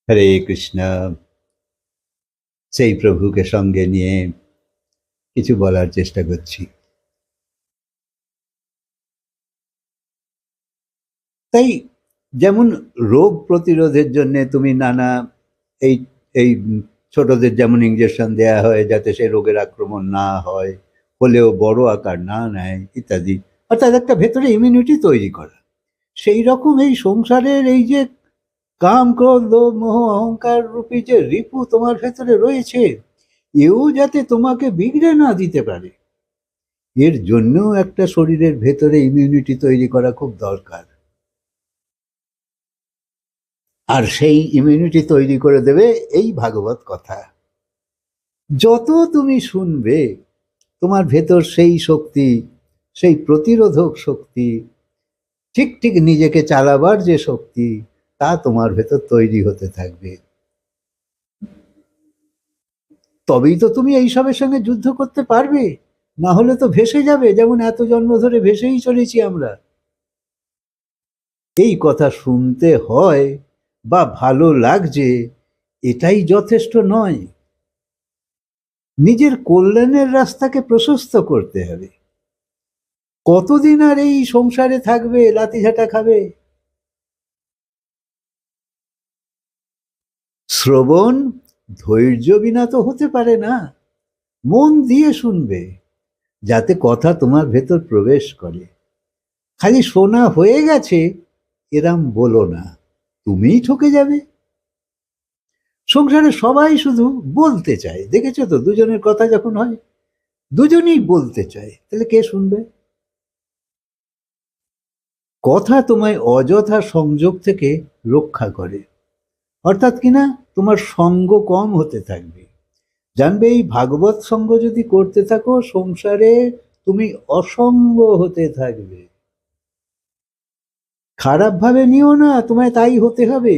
হরে কৃষ্ণ। সেই প্রভুকে সঙ্গে নিয়ে কিছু বলার চেষ্টা করছি। তাই যেমন রোগ প্রতিরোধের জন্য তুমি নানা এই এই ছোটদের যেমন ইঞ্জেকশন দেয়া হয় যাতে সে রোগের আক্রমণ না হয়, হলেও বড় আকার না নেয় ইত্যাদি, অর্থাৎ একটা ভেতরে ইমিউনিটি তৈরি করা। সেই রকম এই সংসারের এই যে কাম ক্রোধ লোভ মোহ অহংকার রূপী যে রিপু তোমার ভেতরে রয়েছে, এও যাতে তোমাকে বিগড়ে না দিতে পারে, এর জন্যও একটা শরীরের ভেতরে ইমিউনিটি তৈরি করা খুব দরকার। আর সেই ইমিউনিটি তৈরি করে দেবে এই ভাগবত কথা। যত তুমি শুনবে তোমার ভেতর সেই শক্তি, সেই প্রতিরোধক শক্তি, ঠিক ঠিক নিজেকে চালাবার যে শক্তি, তা তোমার ভেতর তৈরি হতে থাকবে। তবেই তো তুমি এইসবের সঙ্গে যুদ্ধ করতে পারবে, না হলে তো ভেসে যাবে, যেমন এত জন্ম ধরে ভেসেই চলেছি আমরা। এই কথা শুনতে হয় বা ভালো লাগছে, এটাই যথেষ্ট নয়। নিজের কল্যাণের রাস্তাকে প্রশস্ত করতে হবে। কতদিন আর এই সংসারে থাকবে, লাঠিঝাঁটা খাবে? শ্রবণ ধৈর্য বিনা তো হতে পারে না। মন দিয়ে শুনবে, যাতে কথা তোমার ভেতর প্রবেশ করে। খালি শোনা হয়ে গেছে এরাম বলো না, তুমিই ঠকে যাবে। সংসারে সবাই শুধু বলতে চায়, দেখেছো তো? দুজনের কথা যখন হয় দুজনেই বলতে চায়, তাহলে কে শুনবে? কথা তোমায় অযথা সংযোগ থেকে রক্ষা করে, অর্থাৎ কিনা তোমার সঙ্গ কম হতে থাকবে। জানবে এই ভাগবত সঙ্গ যদি করতে থাকো, সংসারে তুমি অসঙ্গ হতে থাকবে। খারাপ ভাবে নিও না, তোমায় তাই হতে হবে।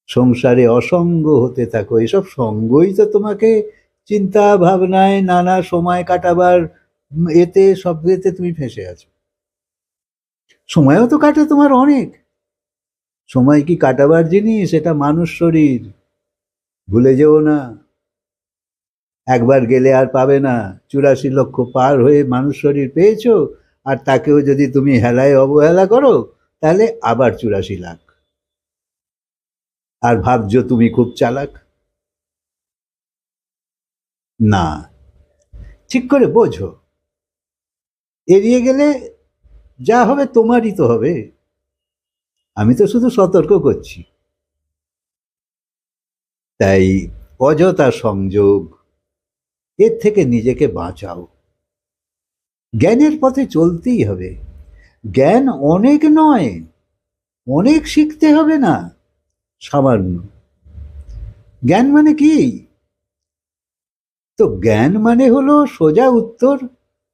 সংসারে অসঙ্গ হতে থাকো, এসব সঙ্গই তো তোমাকে চিন্তা ভাবনায় নানা সময় কাটাবার এতে সব এতে তুমি ফেঁসে আছো। সময়ও তো কাটে তোমার অনেক। সময় কি কাটাবার জিনিস? এটা মানুষ শরীর, ভুলে যেও না। একবার গেলে আর পাবে না। 84 লক্ষ পার হয়ে মানুষ শরীর পেয়েছো, আর তাকেও যদি তুমি হেলায় অবহেলা করো, তাহলে আবার 84 লাখ। আর ভাবছো তুমি খুব চালাক। না, ঠিক করে বোঝো, এড়িয়ে গেলে যা হবে তোমারই তো হবে। আমি তো শুধু সতর্ক করছি। তাই অযথা সংযোগ, এর থেকে নিজেকে বাঁচাও। জ্ঞানের পথে চলতেই হবে। জ্ঞান অনেক নয়, অনেক শিখতে হবে না, সামান্য। জ্ঞান মানে কি? তো জ্ঞান মানে হলো সোজা উত্তর,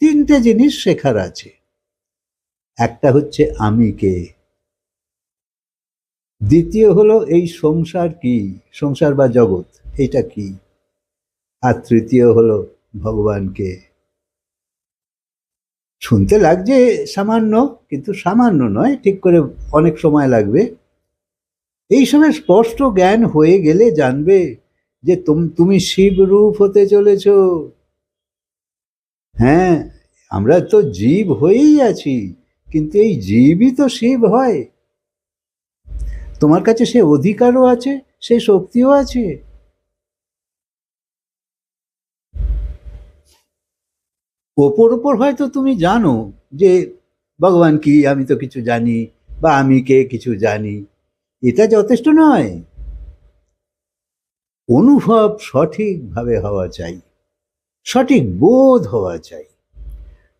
তিনটে জিনিস শেখার আছে। একটা হচ্ছে আমি কে, দ্বিতীয় হলো এই সংসার কি, সংসার বা জগৎ এটা কি, আর তৃতীয় হলো ভগবান কে। শুনতে লাগছে সামান্য, কিন্তু সামান্য নয়, ঠিক করে অনেক সময় লাগবে। এই সময় স্পষ্ট জ্ঞান হয়ে গেলে জানবে যে তুমি শিব রূপ হতে চলেছ। হ্যাঁ, আমরা তো জীব হয়েই আছি, কিন্তু এই জীবই তো শিব হয়। তোমার কাছে সে অধিকারও আছে, সে শক্তিও আছে। ওপর ওপর হয়তো তুমি জানো যে ভগবান কি, আমি তো কিছু জানি, বা আমি কে কিছু জানি, এটা যথেষ্ট নয়। অনুভব সঠিকভাবে হওয়া চাই, সঠিক বোধ হওয়া চাই।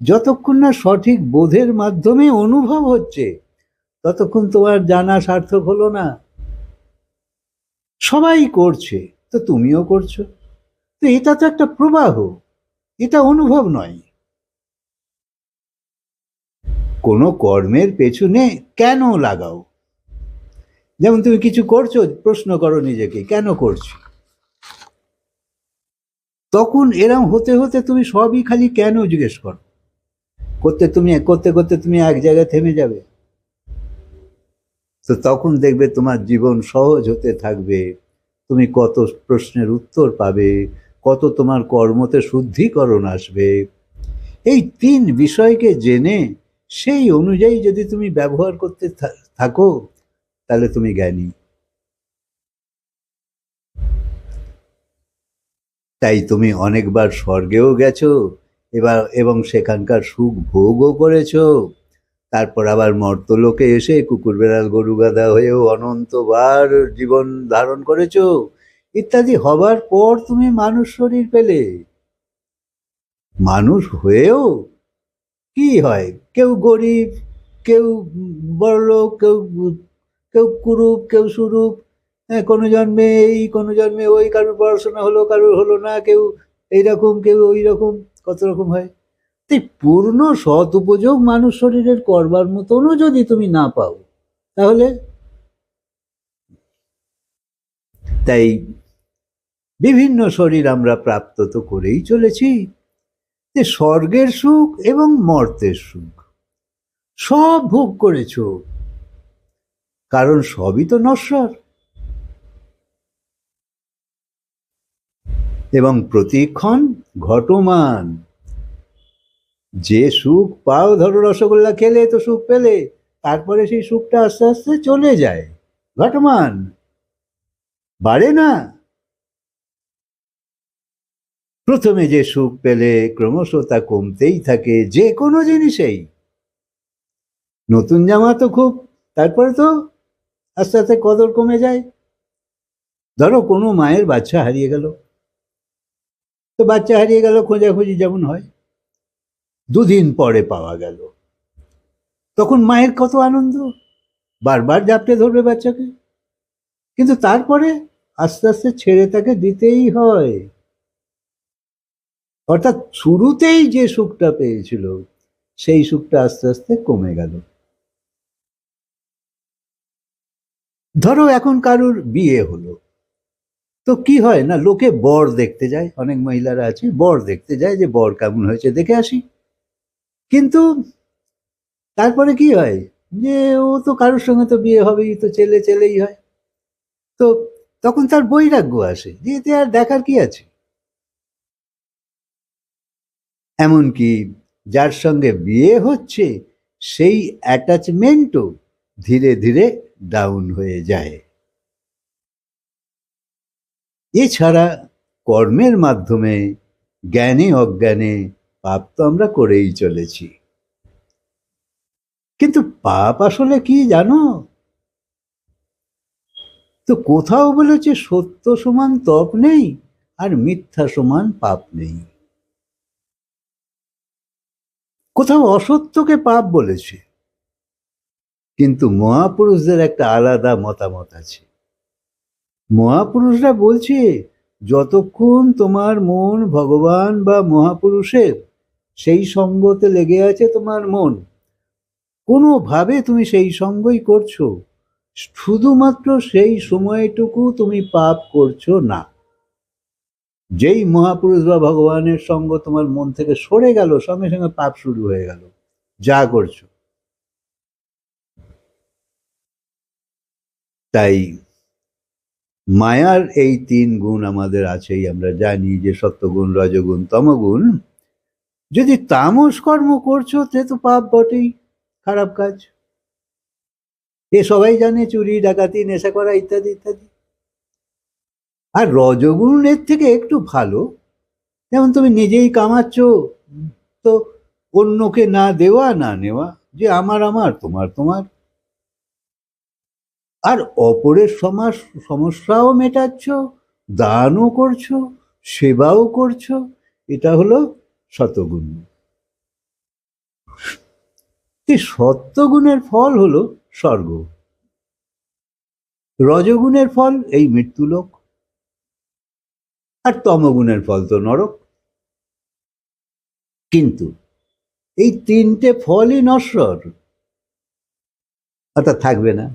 যতক্ষণ না সঠিক বোধের মাধ্যমে অনুভব হচ্ছে, ততক্ষণ তোমার জানা সার্থক হলো না। সবাই করছে, তো তুমিও করছো, তো এটা তো একটা প্রবাহ, এটা অনুভব নয়। কোনো কর্মের পেছনে কেন লাগাও। যেমন তুমি কিছু করছো, প্রশ্ন করো নিজেকে, কেন করছো? তখন এরম হতে হতে তুমি সবই খালি কেন জিজ্ঞেস করো। করতে করতে তুমি এক জায়গায় থেমে যাবে। তো তখন দেখবে তোমার জীবন সহজ হতে থাকবে, তুমি কত প্রশ্নের উত্তর পাবে, কত তোমার কর্মতে শুদ্ধিকরণ আসবে। এই তিন বিষয়কে জেনে সেই অনুযায়ী যদি তুমি ব্যবহার করতে থাকো, তাহলে তুমি জ্ঞানী। তাই তুমি অনেকবার স্বর্গেও গেছো এবং সেখানকার সুখ ভোগও করেছো। তারপর আবার মর্তলোকে এসে কুকুর বেড়াল গরু গাধা হয়েও অনন্তবার জীবন ধারণ করেছো ইত্যাদি। হবার পর তুমি মানুষ শরীর পেলে। মানুষ হয়েও কি হয়, কেউ গরিব, কেউ বড়লোক, কেউ কেউ কুরূপ, কেউ সুরূপ, কোনো জন্মে এই, কোনো জন্মে ওই, কারোর পড়াশোনা হলো, কারোর হলো না, কেউ এইরকম, কেউ ওই রকম, কত রকম হয়। তাই পূর্ণ সৎ উপযোগ মানুষ শরীরের করবার মতনও যদি তুমি না পাও, তাহলে তাই বিভিন্ন শরীর আমরা প্রাপ্ত তো করেই চলেছি, যে স্বর্গের সুখ এবং মর্তের সুখ সব ভোগ করেছ, কারণ সবই তো নশ্বর এবং প্রতিক্ষণ ঘটমান। যে সুখ পাও, ধরো রসগোল্লা খেলে তো সুখ পেলে, তারপরে সেই সুখটা আস্তে আস্তে চলে যায়, ঘটমান, বাড়ে না। প্রথমে যে সুখ পেলে ক্রমশ তা কমতেই থাকে, যে কোনো জিনিসেই। নতুন জামা তো খুব, তারপরে তো আস্তে আস্তে কদর কমে যায়। ধরো কোনো মায়ের বাচ্চা হারিয়ে গেল, তো বাচ্চা হারিয়ে গেল, খোঁজাখুঁজি যেমন হয়, দুদিন পরে পাওয়া গেল, তখন মায়ের কত আনন্দ, বারবার জাপটে ধরবে বাচ্চাকে। কিন্তু তারপরে আস্তে আস্তে ছেড়ে তাকে দিতেই হয়। অর্থাৎ শুরুতেই যে সুখটা পেয়েছিল, সেই সুখটা আস্তে আস্তে কমে গেল। ধরো এখন কারুর বিয়ে হলো, তো কি হয় না, লোকে বর দেখতে যায়, অনেক মহিলারা আছে বর দেখতে যায়, যে বর কেমন হয়েছে দেখে আসি। কিন্তু তারপরে কি হয়, যে ও তো কারোর সঙ্গে তো বিয়ে হবেই, তো ছেলেই হয়। তো তখন তার বৈরাগ্য আসে, যে এতে আর দেখার কি আছে। এমনকি যার সঙ্গে বিয়ে হচ্ছে, সেই অ্যাটাচমেন্টও ধীরে ধীরে ডাউন হয়ে যায়। এছাড়া কর্মের মাধ্যমে জ্ঞানে অজ্ঞানে পাপ তো আমরা করেই চলেছি। কিন্তু পাপ আসলে কি জানো? তো কোথাও বলেছে সত্য সমান তপ নেই, আর মিথ্যা সমান পাপ নেই। কোথাও অসত্যকে পাপ বলেছে, কিন্তু মহাপুরুষদের একটা আলাদা মতামত আছে। মহাপুরুষরা বলছে, যতক্ষণ তোমার মন ভগবান বা মহাপুরুষের সেই সঙ্গতে লেগে আছে তোমার মন, কোনোভাবে তুমি সেই সঙ্গই করছো, শুধুমাত্র সেই সময়টুকু তুমি পাপ করছো না। যেই মহাপুরুষ বা ভগবানের সঙ্গ তোমার মন থেকে সরে গেল, সঙ্গে সঙ্গে পাপ শুরু হয়ে গেল, যা করছো। তাই মায়ার এই তিন গুণ আমাদের আছেই, আমরা জানি যে সত্যগুণ, রজগুণ, তমগুণ। যদি তামস কর্ম করছো, তে তো পাপ বটেই, খারাপ কাজ। এ সবাই জানে, চুরি ডাকাতি নেশা করা ইত্যাদি ইত্যাদি। আর রজগুণ এর থেকে একটু ভালো, যেমন তুমি নিজেই কামাচ্ছ, তো অন্যকে না দেওয়া না নেওয়া, যে আমার আমার, তোমার তোমার। আর অপরের সমস্যাও মেটাচ্ছ, দানও করছো, সেবাও করছো, এটা হলো শতগুণ। সত্যগুণের ফল হলো স্বর্গ, রজগুণের ফল এই মৃত্যুলোক, আর তমগুণের ফল তো নরক। কিন্তু এই তিনটে ফলই নশ্বর, অর্থাৎ থাকবে না।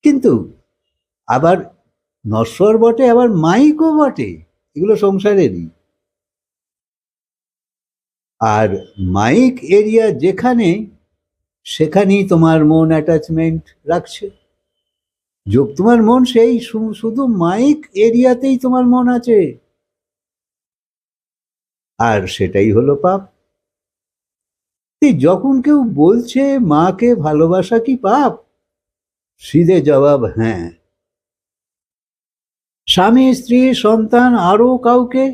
কিন্তু আবার নশ্বর বটে, আবার মাইকও বটে, এগুলো সংসারেরই। আর মাইক এরিয়া যেখানে, সেখানেই তোমার মন অ্যাটাচমেন্ট রাখছে। তোমার মন সেই শুধু মাইক এরিয়াতেই তোমার মন আছে, আর সেটাই হলো পাপ। যখন কেউ বলছে মাকে ভালোবাসা কি পাপ, সিধে জবাব হ্যাঁ। স্বামী, স্ত্রী, সন্তান, আরো কাউকে,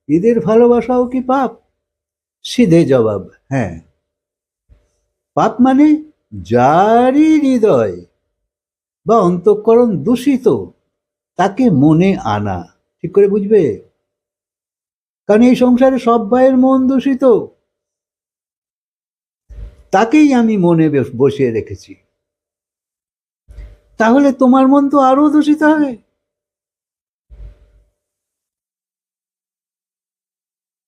এদের ভালোবাসাও কি পাপ? সিধে জবাব হ্যাঁ। পাপ মানে যারই হৃদয় বা অন্তঃকরণ দূষিত তাকে মনে আনা। ঠিক করে বুঝবে, কারণ এই সংসারে সব ভাইয়ের মন দূষিত, তাকেই আমি মনে বসিয়ে রেখেছি। তাহলে তোমার মন তো আরো দূষিত হবে।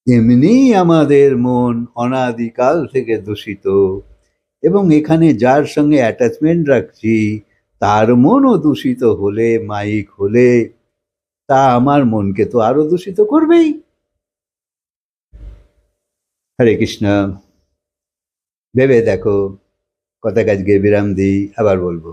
এমনি আমাদের মন অনাদিকাল থেকে দূষিত, এবং এখানে যার সঙ্গে অ্যাটাচমেন্ট রাখছি তার মনও দূষিত হলে, মাইক হলে, তা আমার মনকে তো আরো দূষিত করবেই। হরে কৃষ্ণ। ভেবে দেখো। কথা আজকে বিরাম দিই, আবার বলবো।